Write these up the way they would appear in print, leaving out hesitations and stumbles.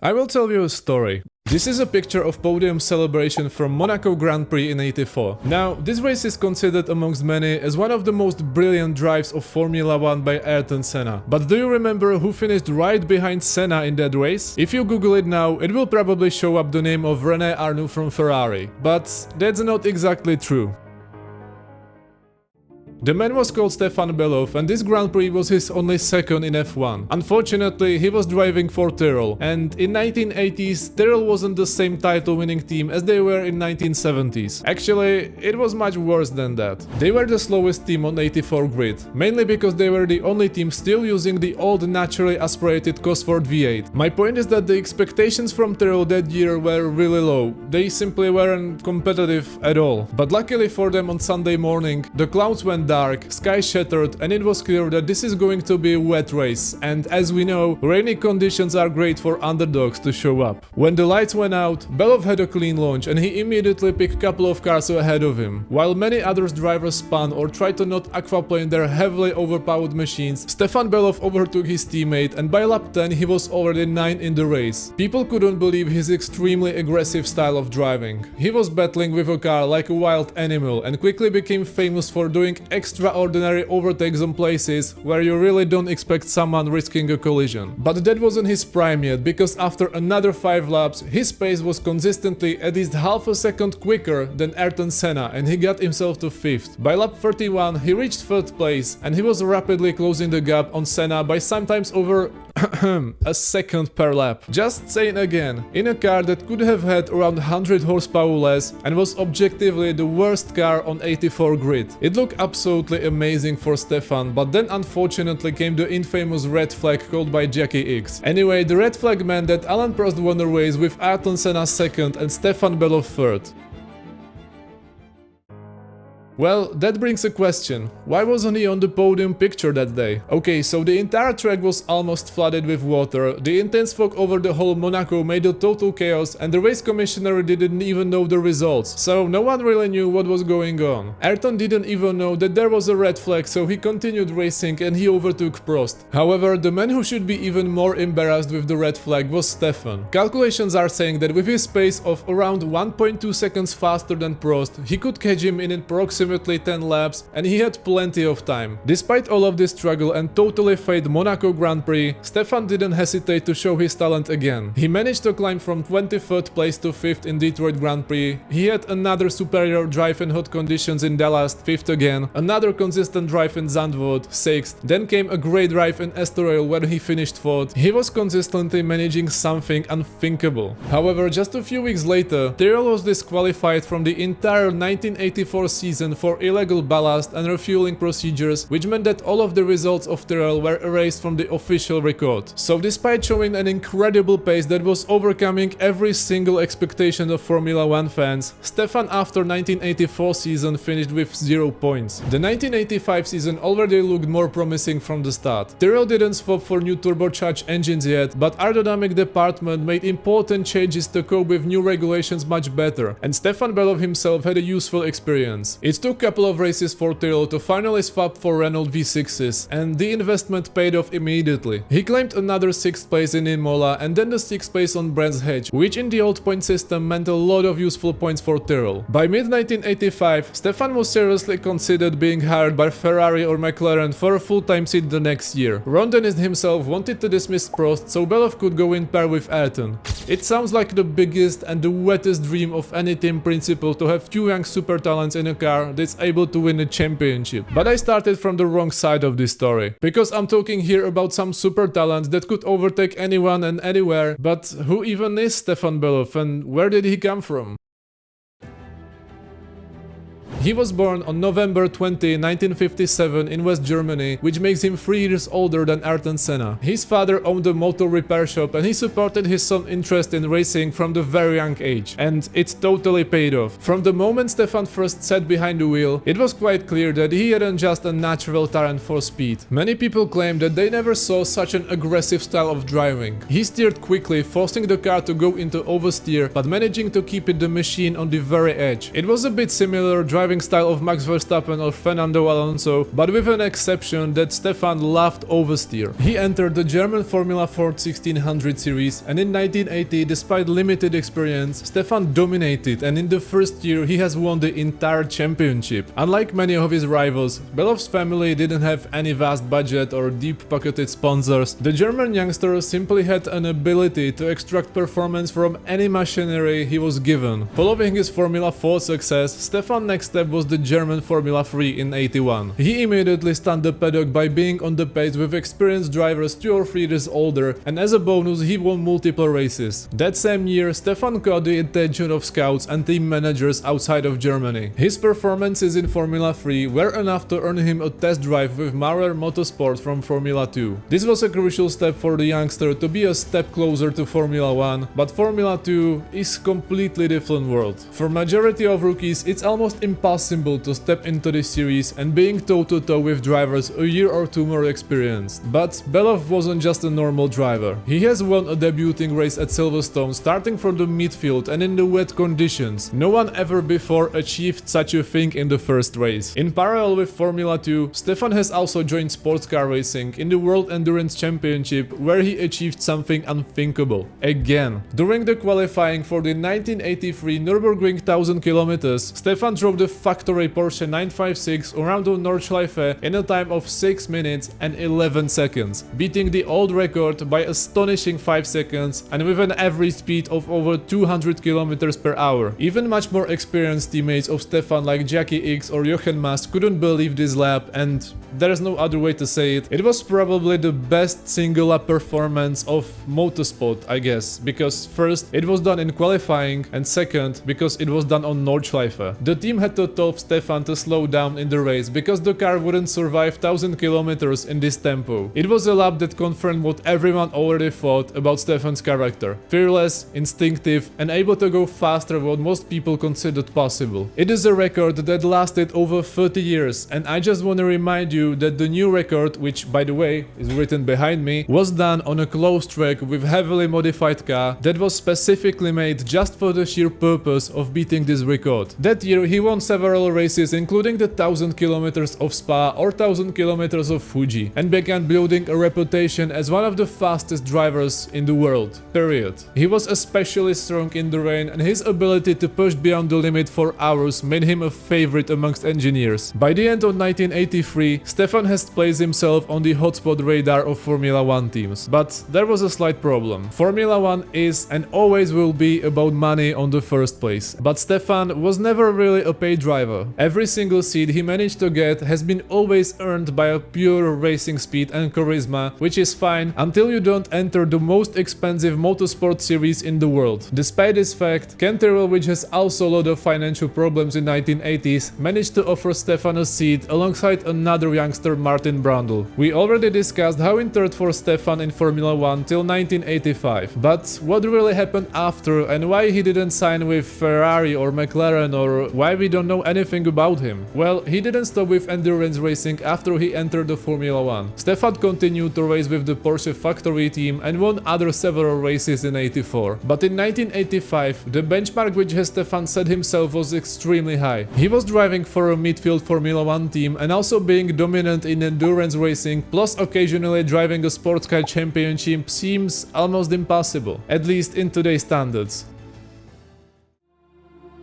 I will tell you a story. This is a picture of podium celebration from Monaco Grand Prix in '84. Now, this race is considered amongst many as one of the most brilliant drives of Formula 1 by Ayrton Senna. But do you remember who finished right behind Senna in that race? If you Google it now, it will probably show up the name of René Arnoux from Ferrari. But that's not exactly true. The man was called Stefan Bellof, and this Grand Prix was his only second in F1. Unfortunately, he was driving for Tyrrell, and in 1980s, Tyrrell wasn't the same title-winning team as they were in 1970s. Actually, it was much worse than that. They were the slowest team on 84 grid, mainly because they were the only team still using the old naturally aspirated Cosworth V8. My point is that the expectations from Tyrrell that year were really low. They simply weren't competitive at all. But luckily for them, on Sunday morning, the clouds went dark, sky shattered, and it was clear that this is going to be a wet race, and as we know, rainy conditions are great for underdogs to show up. When the lights went out, Bellof had a clean launch and he immediately picked a couple of cars ahead of him. While many other drivers spun or tried to not aquaplane their heavily overpowered machines, Stefan Bellof overtook his teammate, and by lap 10 he was already 9 in the race. People couldn't believe his extremely aggressive style of driving. He was battling with a car like a wild animal and quickly became famous for doing extraordinary overtakes on places where you really don't expect someone risking a collision. But that wasn't his prime yet, because after another 5 laps, his pace was consistently at least half a second quicker than Ayrton Senna, and he got himself to 5th. By lap 31, he reached 3rd place, and he was rapidly closing the gap on Senna by sometimes over a second per lap. Just saying again, in a car that could have had around 100 horsepower less and was objectively the worst car on 84 grid. It looked absolutely amazing for Stefan, but then unfortunately came the infamous red flag called by Jackie X. Anyway, the red flag meant that Alain Prost won the race with Ayrton Senna 2nd and Stefan Bellof 3rd. Well, that brings a question. Why wasn't he on the podium picture that day? Okay, so the entire track was almost flooded with water, the intense fog over the whole Monaco made a total chaos, and the race commissioner didn't even know the results, so no one really knew what was going on. Ayrton didn't even know that there was a red flag, so he continued racing and he overtook Prost. However, the man who should be even more embarrassed with the red flag was Stefan. Calculations are saying that with his pace of around 1.2 seconds faster than Prost, he could catch him in approximately 10 laps, and he had plenty of time. Despite all of this struggle and totally failed Monaco Grand Prix, Stefan didn't hesitate to show his talent again. He managed to climb from 23rd place to 5th in Detroit Grand Prix. He had another superior drive in hot conditions in Dallas, 5th again, another consistent drive in Zandvoort, 6th, then came a great drive in Estoril where he finished 4th. He was consistently managing something unthinkable. However, just a few weeks later, Tyrrell was disqualified from the entire 1984 season for illegal ballast and refueling procedures, which meant that all of the results of Tyrrell were erased from the official record. So despite showing an incredible pace that was overcoming every single expectation of Formula 1 fans, Stefan after 1984 season finished with 0 points. The 1985 season already looked more promising from the start. Tyrrell didn't swap for new turbocharged engines yet, but aerodynamic department made important changes to cope with new regulations much better, and Stefan Bellof himself had a useful experience. It took a couple of races for Tyrrell to finally swap for Renault V6s, and the investment paid off immediately. He claimed another 6th place in Imola and then the 6th place on Brands Hatch, which in the old point system meant a lot of useful points for Tyrrell. By mid-1985, Stefan was seriously considered being hired by Ferrari or McLaren for a full-time seat the next year. Ron Dennis himself wanted to dismiss Prost so Bellof could go in pair with Ayrton. It sounds like the biggest and the wettest dream of any team principal to have 2 young super talents in a car that's able to win a championship. But I started from the wrong side of this story, because I'm talking here about some super talent that could overtake anyone and anywhere, but who even is Stefan Bellof and where did he come from? He was born on November 20, 1957 in West Germany, which makes him 3 years older than Ayrton Senna. His father owned a motor repair shop and he supported his son's interest in racing from the very young age. And it totally paid off. From the moment Stefan first sat behind the wheel, it was quite clear that he hadn't just a natural talent for speed. Many people claim that they never saw such an aggressive style of driving. He steered quickly, forcing the car to go into oversteer, but managing to keep the machine on the very edge. It was a bit similar driving driving style of Max Verstappen or Fernando Alonso, but with an exception that Stefan loved oversteer. He entered the German Formula Ford 1600 series, and in 1980, despite limited experience, Stefan dominated, and in the first year he has won the entire championship. Unlike many of his rivals, Bellof's family didn't have any vast budget or deep-pocketed sponsors. The German youngster simply had an ability to extract performance from any machinery he was given. Following his Formula 4 success, Stefan's next step was the German Formula 3 in 81. He immediately stunned the paddock by being on the pace with experienced drivers 2 or 3 years older, and as a bonus he won multiple races. That same year, Stefan caught the attention of scouts and team managers outside of Germany. His performances in Formula 3 were enough to earn him a test drive with Maurer Motorsport from Formula 2. This was a crucial step for the youngster to be a step closer to Formula 1, but Formula 2 is completely different world. For majority of rookies, it's almost impossible to step into this series and being toe-to-toe with drivers a year or two more experienced. But Bellof wasn't just a normal driver. He has won a debuting race at Silverstone starting from the midfield and in the wet conditions. No one ever before achieved such a thing in the first race. In parallel with Formula 2, Stefan has also joined sports car racing in the World Endurance Championship, where he achieved something unthinkable. Again, during the qualifying for the 1983 Nürburgring 1000 km, Stefan drove the factory Porsche 956 around the Nordschleife in a time of 6 minutes and 11 seconds, beating the old record by astonishing 5 seconds and with an average speed of over 200 km per hour. Even much more experienced teammates of Stefan like Jackie X or Jochen Mass couldn't believe this lap, and there's no other way to say it. It was probably the best single lap performance of motorsport, I guess, because first, it was done in qualifying, and second, because it was done on Nordschleife. The team had to tell Stefan to slow down in the race because the car wouldn't survive 1000 kilometers in this tempo. It was a lap that confirmed what everyone already thought about Stefan's character: fearless, instinctive, and able to go faster than what most people considered possible. It is a record that lasted over 30 years, and I just want to remind you that the new record, which by the way is written behind me, was done on a closed track with heavily modified car that was specifically made just for the sheer purpose of beating this record. That year he won several races, including the 1000 kilometers of Spa or 1000 kilometers of Fuji, and began building a reputation as one of the fastest drivers in the world. Period. He was especially strong in the rain, and his ability to push beyond the limit for hours made him a favorite amongst engineers. By the end of 1983, Stefan has placed himself on the hotspot radar of Formula 1 teams. But there was a slight problem. Formula 1 is and always will be about money on the first place. But Stefan was never really a paid driver. Every single seat he managed to get has been always earned by a pure racing speed and charisma, which is fine until you don't enter the most expensive motorsport series in the world. Despite this fact, Ken Tyrrell, which has also a lot of financial problems in 1980s, managed to offer Stefan a seat alongside another youngster, Martin Brundle. We already discussed how it turned for Stefan in Formula 1 till 1985, but what really happened after and why he didn't sign with Ferrari or McLaren, or why we don't know anything about him? Well, he didn't stop with endurance racing after he entered the Formula 1. Stefan continued to race with the Porsche factory team and won other several races in 84. But in 1985, the benchmark which Stefan set himself was extremely high. He was driving for a midfield Formula 1 team and also being dominant in endurance racing, plus occasionally driving a sports car championship seems almost impossible, at least in today's standards.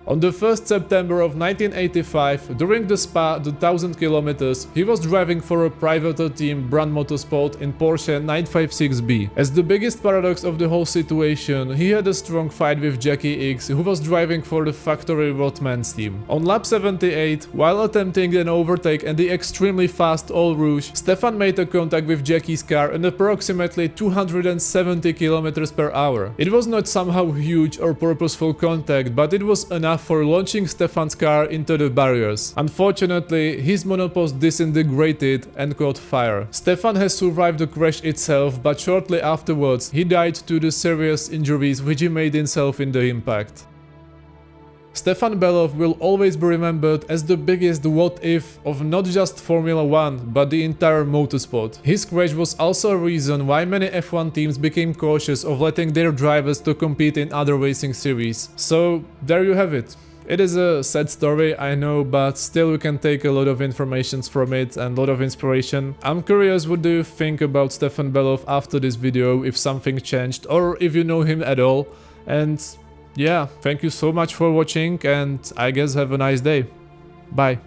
On the 1st September of 1985, during the Spa, the 1000 kilometers, he was driving for a private team, Brand Motorsport, in Porsche 956B. As the biggest paradox of the whole situation, he had a strong fight with Jackie X, who was driving for the factory Rothmans team. On lap 78, while attempting an overtake and the extremely fast Eau Rouge, Stefan made a contact with Jackie's car at approximately 270 kilometers per hour. It was not somehow huge or purposeful contact, but it was enough for launching Stefan's car into the barriers. Unfortunately, his monopost disintegrated and caught fire. Stefan has survived the crash itself, but shortly afterwards he died due to serious injuries which he made himself in the impact. Stefan Bellof will always be remembered as the biggest what-if of not just Formula 1, but the entire motorsport. His crash was also a reason why many F1 teams became cautious of letting their drivers to compete in other racing series. So there you have it. It is a sad story, I know, but still we can take a lot of information from it and a lot of inspiration. I'm curious, what do you think about Stefan Bellof after this video, if something changed or if you know him at all. And yeah, thank you so much for watching and I guess have a nice day. Bye.